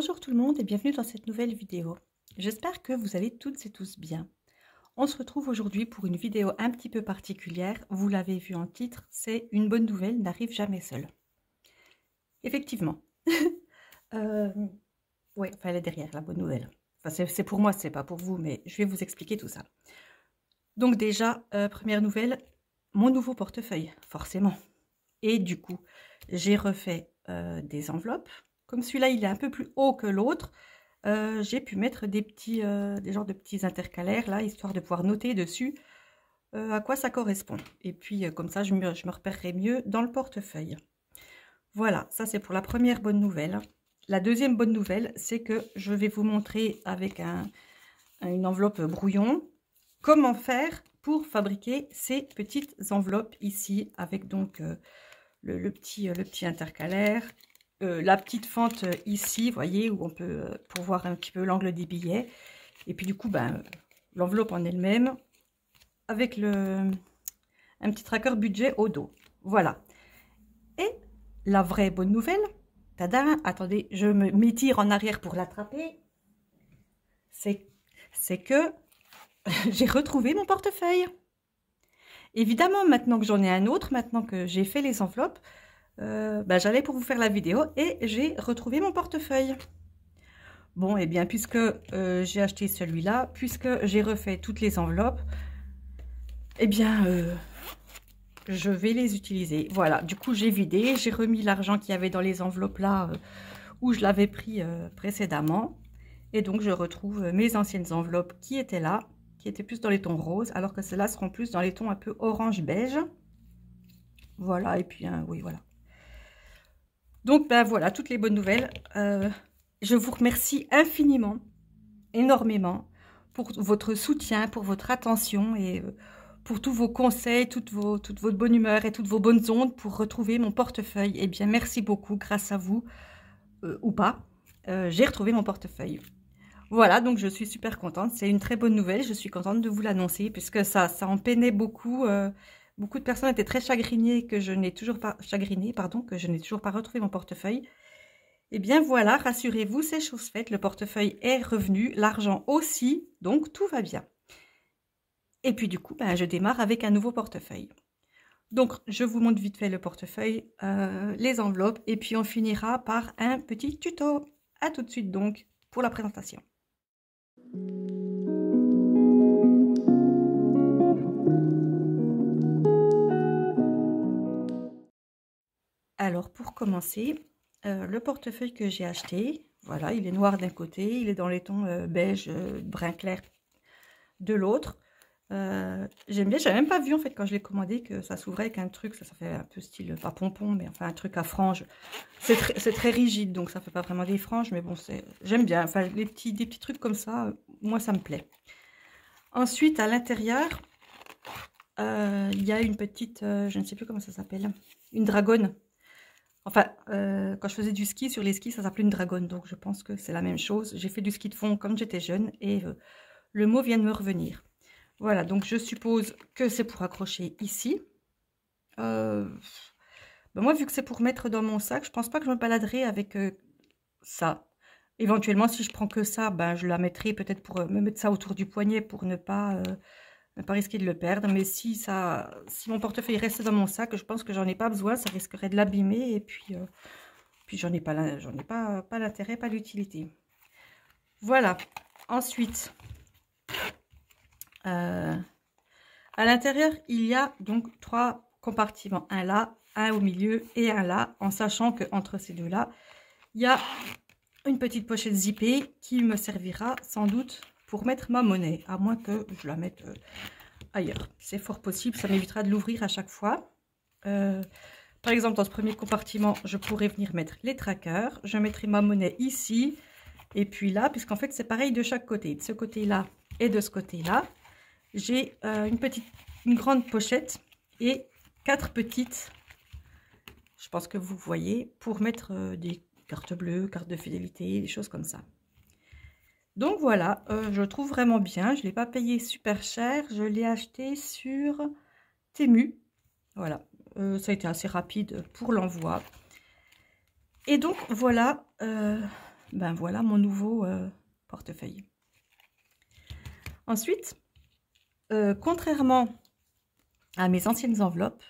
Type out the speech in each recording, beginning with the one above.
Bonjour tout le monde et bienvenue dans cette nouvelle vidéo. J'espère que vous allez toutes et tous bien. On se retrouve aujourd'hui pour une vidéo un petit peu particulière. Vous l'avez vu en titre, c'est une bonne nouvelle n'arrive jamais seule. Effectivement. Oui, enfin elle est derrière la bonne nouvelle. Enfin c'est pour moi, c'est pas pour vous, mais je vais vous expliquer tout ça. Donc déjà, première nouvelle, mon nouveau portefeuille, forcément. Et du coup, j'ai refait des enveloppes. Comme celui-là, il est un peu plus haut que l'autre, j'ai pu mettre des genres de petits intercalaires là, histoire de pouvoir noter dessus à quoi ça correspond. Et puis comme ça, je me repérerai mieux dans le portefeuille. Voilà, ça c'est pour la première bonne nouvelle. La deuxième bonne nouvelle, c'est que je vais vous montrer avec une enveloppe brouillon comment faire pour fabriquer ces petites enveloppes ici, avec donc le petit intercalaire, la petite fente ici, vous voyez, où on peut pour voir un petit peu l'angle des billets, et puis du coup l'enveloppe en elle-même avec un petit tracker budget au dos. Voilà. Et la vraie bonne nouvelle, tada, attendez, je m'étire en arrière pour l'attraper, c'est que j'ai retrouvé mon portefeuille. Évidemment, maintenant que j'en ai un autre, maintenant que j'ai fait les enveloppes, j'allais pour vous faire la vidéo et j'ai retrouvé mon portefeuille. Bon, et bien, puisque j'ai acheté celui-là, puisque j'ai refait toutes les enveloppes, eh bien, je vais les utiliser. Voilà, du coup, j'ai vidé, j'ai remis l'argent qu'il y avait dans les enveloppes là, où je l'avais pris précédemment. Et donc, je retrouve mes anciennes enveloppes qui étaient là, qui étaient plus dans les tons roses, alors que celles-là seront plus dans les tons un peu orange-beige. Voilà, et puis, oui, voilà. Donc, ben voilà, toutes les bonnes nouvelles. Je vous remercie infiniment, énormément, pour votre soutien, pour votre attention et pour tous vos conseils, toute votre bonne humeur et toutes vos bonnes ondes pour retrouver mon portefeuille. Eh bien, merci beaucoup, grâce à vous, ou pas, j'ai retrouvé mon portefeuille. Voilà, donc je suis super contente. C'est une très bonne nouvelle. Je suis contente de vous l'annoncer puisque ça en peinait beaucoup. Beaucoup de personnes étaient très chagrinées que je n'ai toujours pas retrouvé mon portefeuille. Eh bien voilà, rassurez-vous, c'est chose faite. Le portefeuille est revenu, l'argent aussi, donc tout va bien. Et puis du coup, je démarre avec un nouveau portefeuille. Donc je vous montre vite fait le portefeuille, les enveloppes, et puis on finira par un petit tuto. À tout de suite donc pour la présentation. Alors pour commencer, le portefeuille que j'ai acheté, voilà, il est noir d'un côté, il est dans les tons beige, brun clair de l'autre. J'aime bien, j'avais même pas vu en fait quand je l'ai commandé que ça s'ouvrait avec un truc, ça fait un peu style, pas pompon, mais enfin un truc à franges. C'est très rigide, donc ça fait pas vraiment des franges, mais bon, j'aime bien, enfin des petits trucs comme ça, moi ça me plaît. Ensuite, à l'intérieur, il y a une petite, je ne sais plus comment ça s'appelle, une dragonne. Enfin, quand je faisais du ski, sur les skis, ça s'appelait une dragonne, donc je pense que c'est la même chose. J'ai fait du ski de fond quand j'étais jeune et le mot vient de me revenir. Voilà, donc je suppose que c'est pour accrocher ici. Moi, vu que c'est pour mettre dans mon sac, je pense pas que je me baladerai avec ça. Éventuellement, si je prends que ça, je la mettrai peut-être pour me mettre ça autour du poignet pour ne pas risquer de le perdre. Mais si mon portefeuille reste dans mon sac, je pense que j'en ai pas besoin, ça risquerait de l'abîmer et puis j'en ai pas l'intérêt, pas l'utilité. Voilà. Ensuite, à l'intérieur, il y a donc 3 compartiments, un là, un au milieu et un là, en sachant que entre ces deux-là, il y a une petite pochette zippée qui me servira sans doute pour mettre ma monnaie, à moins que je la mette ailleurs. C'est fort possible, ça m'évitera de l'ouvrir à chaque fois. Par exemple, dans ce premier compartiment, je pourrais venir mettre les trackers. Je mettrai ma monnaie ici et puis là, puisqu'en fait, c'est pareil de chaque côté. De ce côté-là et de ce côté-là, j'ai une grande pochette et 4 petites, je pense que vous voyez, pour mettre des cartes bleues, cartes de fidélité, des choses comme ça. Donc voilà, je trouve vraiment bien. Je ne l'ai pas payé super cher. Je l'ai acheté sur Temu. Voilà, ça a été assez rapide pour l'envoi. Et donc voilà ben voilà mon nouveau portefeuille. Ensuite, contrairement à mes anciennes enveloppes,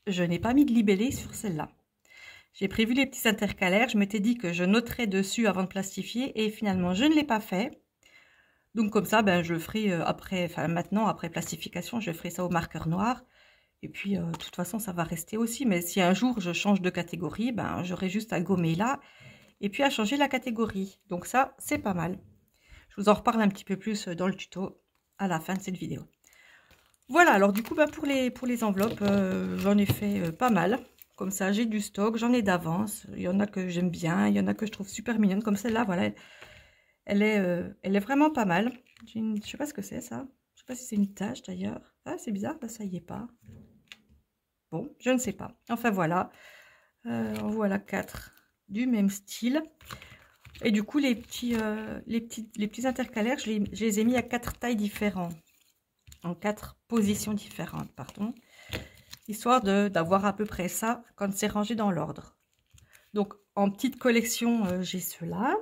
je n'ai pas mis de libellé sur celle-là. J'ai prévu les petits intercalaires, je m'étais dit que je noterais dessus avant de plastifier et finalement je ne l'ai pas fait. Donc comme ça, ben, je le ferai après, enfin maintenant, après plastification, je ferai ça au marqueur noir. Et puis, de toute façon, ça va rester aussi. Mais si un jour je change de catégorie, ben, j'aurai juste à gommer là et puis à changer la catégorie. Donc ça, c'est pas mal. Je vous en reparle un petit peu plus dans le tuto à la fin de cette vidéo. Voilà, alors du coup, ben, pour les enveloppes, j'en ai fait pas mal. Comme ça, j'ai du stock, j'en ai d'avance. Il y en a que j'aime bien, il y en a que je trouve super mignonnes. Comme celle-là, voilà, elle est vraiment pas mal. Je sais pas ce que c'est ça. Je sais pas si c'est une tache d'ailleurs. Ah, c'est bizarre, bah, ça y est pas. Bon, je ne sais pas. Enfin voilà. En voilà 4 du même style. Et du coup, les petits intercalaires, je les ai mis à 4 tailles différentes. En 4 positions différentes, pardon. Histoire d'avoir à peu près ça quand c'est rangé dans l'ordre. Donc, en petite collection, j'ai ceux-là.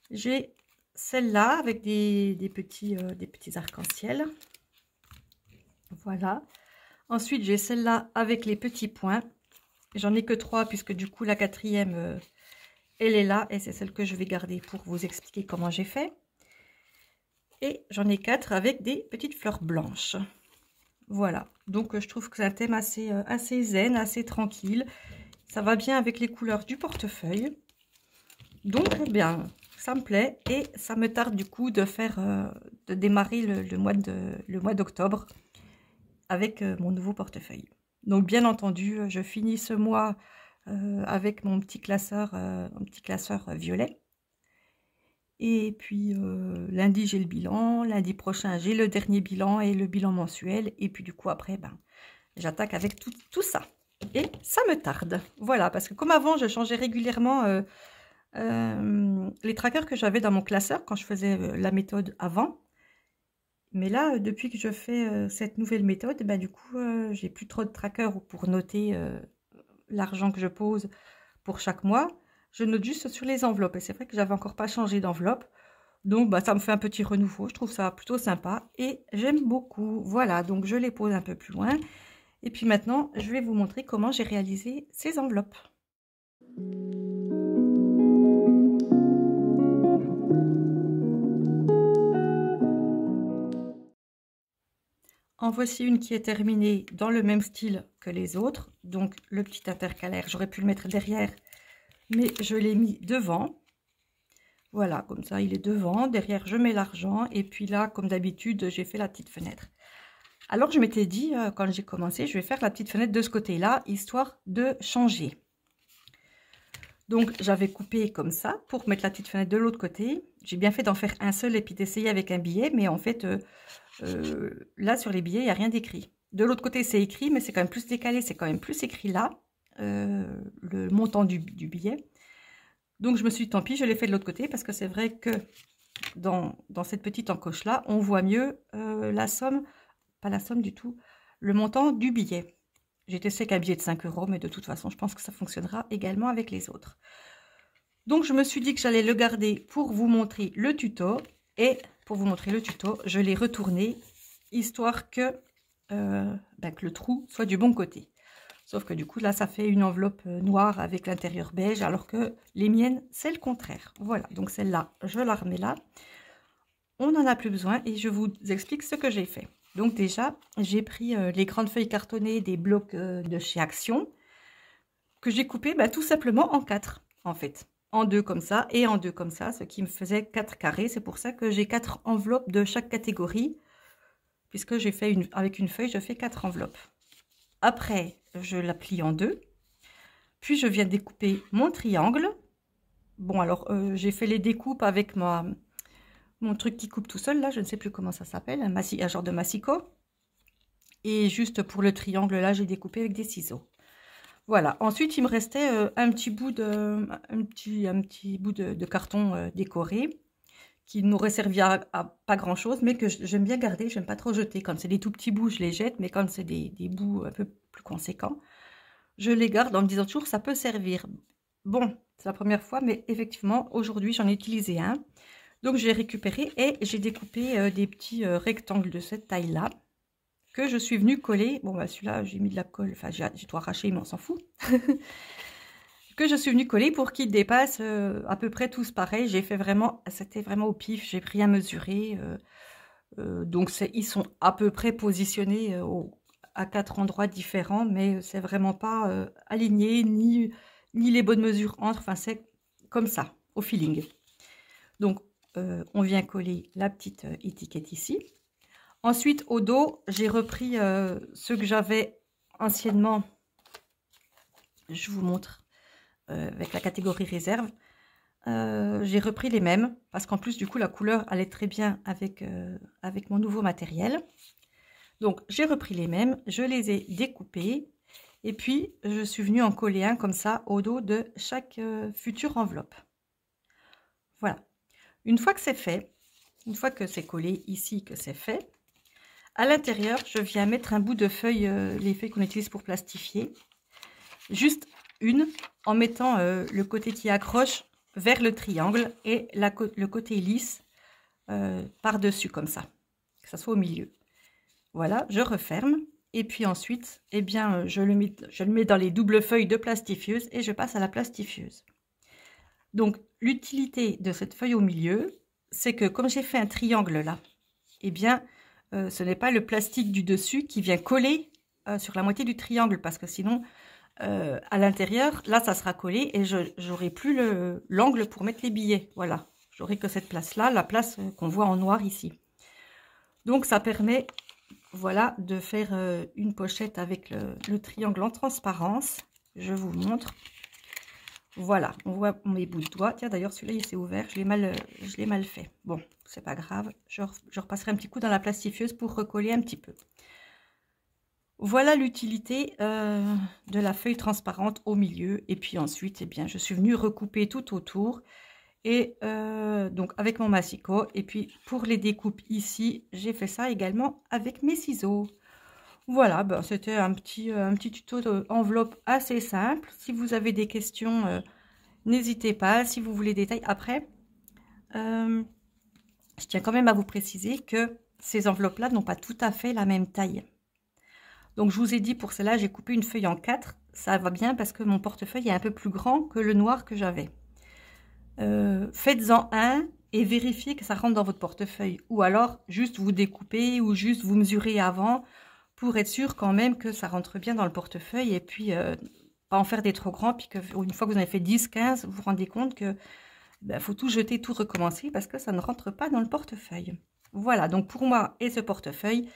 J'ai celle-là avec des petits arcs-en-ciel. Voilà. Ensuite, j'ai celle-là avec les petits points. J'en ai que 3 puisque du coup, la 4e, elle est là. Et c'est celle que je vais garder pour vous expliquer comment j'ai fait. Et j'en ai 4 avec des petites fleurs blanches. Voilà. Donc, je trouve que c'est un thème assez zen, assez tranquille. Ça va bien avec les couleurs du portefeuille. Donc, eh bien, ça me plaît. Et ça me tarde du coup de démarrer le mois d'octobre avec mon nouveau portefeuille. Donc bien entendu, je finis ce mois avec mon petit classeur violet. Et puis lundi j'ai le bilan, lundi prochain j'ai le dernier bilan et le bilan mensuel. Et puis du coup après, ben, j'attaque avec tout ça. Et ça me tarde. Voilà, parce que comme avant, je changeais régulièrement les trackers que j'avais dans mon classeur quand je faisais la méthode avant. Mais là, depuis que je fais cette nouvelle méthode, ben, du coup, j'ai plus trop de trackers pour noter l'argent que je pose pour chaque mois. Je note juste sur les enveloppes. Et c'est vrai que j'avais encore pas changé d'enveloppe. Donc, bah, ça me fait un petit renouveau. Je trouve ça plutôt sympa et j'aime beaucoup. Voilà, donc je les pose un peu plus loin. Et puis maintenant, je vais vous montrer comment j'ai réalisé ces enveloppes. En voici une qui est terminée dans le même style que les autres. Donc le petit intercalaire, j'aurais pu le mettre derrière, mais je l'ai mis devant. Voilà, comme ça il est devant. Derrière, je mets l'argent. Et puis là, comme d'habitude, j'ai fait la petite fenêtre. Alors je m'étais dit, quand j'ai commencé, je vais faire la petite fenêtre de ce côté-là, histoire de changer. Donc j'avais coupé comme ça pour mettre la petite fenêtre de l'autre côté. J'ai bien fait d'en faire un seul et puis d'essayer avec un billet, mais en fait... là sur les billets il n'y a rien d'écrit. De l'autre côté c'est écrit, mais c'est quand même plus décalé, c'est quand même plus écrit là, le montant du billet. Donc je me suis dit tant pis, je l'ai fait de l'autre côté parce que c'est vrai que dans cette petite encoche là on voit mieux la somme, pas la somme du tout, le montant du billet. J'ai testé qu'un billet de 5 €, mais de toute façon je pense que ça fonctionnera également avec les autres. Donc je me suis dit que j'allais le garder pour vous montrer le tuto. Et pour vous montrer le tuto, je l'ai retourné, histoire que le trou soit du bon côté. Sauf que du coup, là, ça fait une enveloppe noire avec l'intérieur beige, alors que les miennes, c'est le contraire. Voilà, donc celle-là, je la remets là. On n'en a plus besoin et je vous explique ce que j'ai fait. Donc déjà, j'ai pris les grandes feuilles cartonnées des blocs de chez Action, que j'ai coupé tout simplement en 4, en fait. En 2 comme ça et en 2 comme ça, ce qui me faisait 4 carrés. C'est pour ça que j'ai 4 enveloppes de chaque catégorie, puisque j'ai fait avec une feuille, je fais 4 enveloppes. Après, je la plie en 2, puis je viens découper mon triangle. Bon, alors, j'ai fait les découpes avec mon truc qui coupe tout seul, là, je ne sais plus comment ça s'appelle, un genre de massicot. Et juste pour le triangle, là, j'ai découpé avec des ciseaux. Voilà, ensuite il me restait un petit bout de carton décoré qui n'aurait servi à pas grand chose, mais que j'aime bien garder, j'aime pas trop jeter. Quand c'est des tout petits bouts, je les jette, mais quand c'est des bouts un peu plus conséquents, je les garde en me disant toujours ça peut servir. Bon, C'est la première fois, mais effectivement, aujourd'hui, j'en ai utilisé un. Donc, j'ai récupéré et j'ai découpé des petits rectangles de cette taille-là que je suis venue coller. Bon, bah, celui-là, j'ai mis de la colle. Enfin, j'ai tout arraché, mais on s'en fout. Que je suis venue coller pour qu'ils dépassent à peu près tous pareil. J'ai fait vraiment, c'était vraiment au pif. J'ai rien mesuré. Donc, ils sont à peu près positionnés à 4 endroits différents, mais c'est vraiment pas aligné, ni les bonnes mesures entre. Enfin, c'est comme ça, au feeling. Donc, on vient coller la petite étiquette ici. Ensuite, au dos, j'ai repris ceux que j'avais anciennement. Je vous montre avec la catégorie réserve. J'ai repris les mêmes parce qu'en plus, du coup, la couleur allait très bien avec mon nouveau matériel. Donc, j'ai repris les mêmes, je les ai découpés et puis je suis venue en coller un comme ça au dos de chaque future enveloppe. Voilà. Une fois que c'est fait, une fois que c'est collé ici, que c'est fait, à l'intérieur, je viens mettre un bout de feuille, les feuilles qu'on utilise pour plastifier, juste une, en mettant le côté qui accroche vers le triangle et le côté lisse par-dessus comme ça, que ça soit au milieu. Voilà, je referme et puis ensuite, eh bien, je le mets dans les doubles feuilles de plastifieuse et je passe à la plastifieuse. Donc, l'utilité de cette feuille au milieu, c'est que comme j'ai fait un triangle là, eh bien, ce n'est pas le plastique du dessus qui vient coller sur la moitié du triangle parce que sinon, à l'intérieur, là, ça sera collé et je n'aurai plus l'angle pour mettre les billets. Voilà, j'aurai que cette place-là, la place qu'on voit en noir ici. Donc, ça permet, voilà, de faire une pochette avec le triangle en transparence. Je vous montre. Voilà, on voit mes bouts de doigts. Tiens, d'ailleurs, celui-là, il s'est ouvert. Je l'ai mal fait. Bon, c'est pas grave. Je repasserai un petit coup dans la plastifieuse pour recoller un petit peu. Voilà l'utilité de la feuille transparente au milieu. Et puis ensuite, eh bien, je suis venue recouper tout autour. Et donc, avec mon massicot. Et puis, pour les découpes ici, j'ai fait ça également avec mes ciseaux. Voilà, ben, c'était un petit tuto d'enveloppe assez simple. Si vous avez des questions, n'hésitez pas. Si vous voulez des détails. Après, je tiens quand même à vous préciser que ces enveloppes-là n'ont pas tout à fait la même taille. Donc, je vous ai dit, pour cela, j'ai coupé une feuille en 4. Ça va bien parce que mon portefeuille est un peu plus grand que le noir que j'avais. Faites-en un et vérifiez que ça rentre dans votre portefeuille. Ou alors, juste vous découpez ou juste vous mesurez avant pour être sûr quand même que ça rentre bien dans le portefeuille et puis pas en faire des trop grands, puis une fois que vous en avez fait 10, 15, vous vous rendez compte que faut tout jeter, tout recommencer parce que ça ne rentre pas dans le portefeuille. Voilà, donc pour moi et ce portefeuille,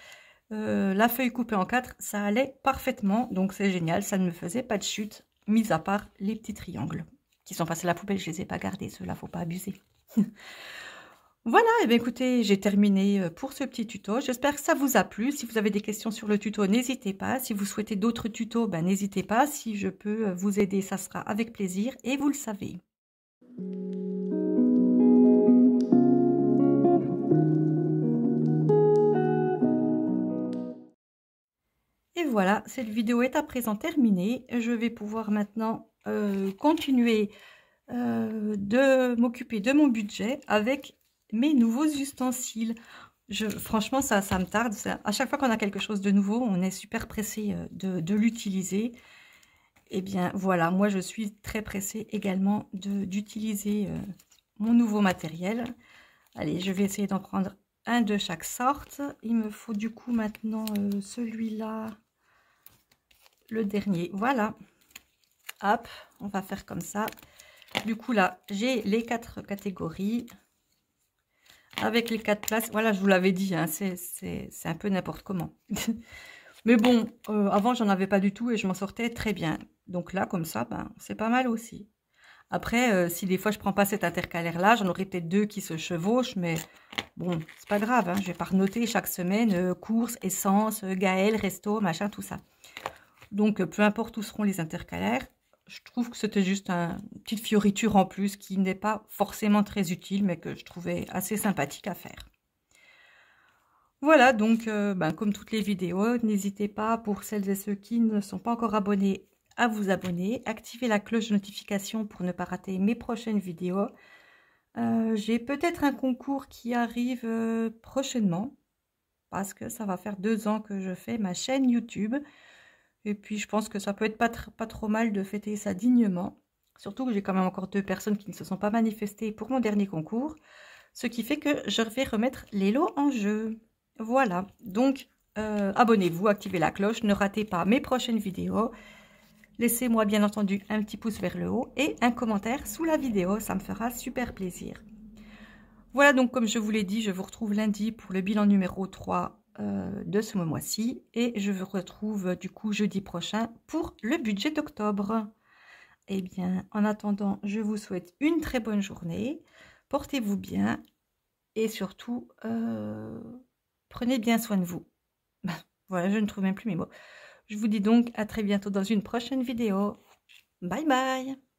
la feuille coupée en 4, ça allait parfaitement, donc c'est génial, ça ne me faisait pas de chute, mis à part les petits triangles qui sont passés à la poubelle, je ne les ai pas gardés, ceux-là, faut pas abuser. Voilà, et bien écoutez, j'ai terminé pour ce petit tuto. J'espère que ça vous a plu. Si vous avez des questions sur le tuto, n'hésitez pas. Si vous souhaitez d'autres tutos, ben, n'hésitez pas. Si je peux vous aider, ça sera avec plaisir. Et vous le savez. Et voilà, cette vidéo est à présent terminée. Je vais pouvoir maintenant continuer de m'occuper de mon budget avec mes nouveaux ustensiles. Franchement, ça me tarde. À chaque fois qu'on a quelque chose de nouveau, on est super pressé de l'utiliser. Et bien voilà, moi je suis très pressée également d'utiliser mon nouveau matériel. Allez, je vais essayer d'en prendre un de chaque sorte. Il me faut du coup maintenant celui-là, le dernier. Voilà. Hop, on va faire comme ça. Du coup là, j'ai les 4 catégories. Avec les 4 places, voilà, je vous l'avais dit, hein, c'est un peu n'importe comment. Mais bon, avant, j'en avais pas du tout et je m'en sortais très bien. Donc là, comme ça, ben, c'est pas mal aussi. Après, si des fois, je prends pas cet intercalaire-là, j'en aurai peut-être 2 qui se chevauchent, mais bon, c'est pas grave. Hein, je vais pas renoter chaque semaine courses, essence, Gaël, resto, machin, tout ça. Donc, peu importe où seront les intercalaires, je trouve que c'était juste une petite fioriture en plus qui n'est pas forcément très utile, mais que je trouvais assez sympathique à faire. Voilà, donc comme toutes les vidéos, n'hésitez pas, pour celles et ceux qui ne sont pas encore abonnés, à vous abonner, activer la cloche de notification pour ne pas rater mes prochaines vidéos. J'ai peut-être un concours qui arrive prochainement, parce que ça va faire 2 ans que je fais ma chaîne YouTube. Et puis je pense que ça peut être pas trop mal de fêter ça dignement. Surtout que j'ai quand même encore 2 personnes qui ne se sont pas manifestées pour mon dernier concours. Ce qui fait que je vais remettre les lots en jeu. Voilà, donc abonnez-vous, activez la cloche, ne ratez pas mes prochaines vidéos. Laissez-moi bien entendu un petit pouce vers le haut et un commentaire sous la vidéo, ça me fera super plaisir. Voilà, donc comme je vous l'ai dit, je vous retrouve lundi pour le bilan numéro 3 de ce mois-ci. Et je vous retrouve du coup jeudi prochain pour le budget d'octobre. Eh bien, en attendant, je vous souhaite une très bonne journée. Portez-vous bien et surtout, prenez bien soin de vous. Voilà, je ne trouve même plus mes mots. Je vous dis donc à très bientôt dans une prochaine vidéo. Bye bye!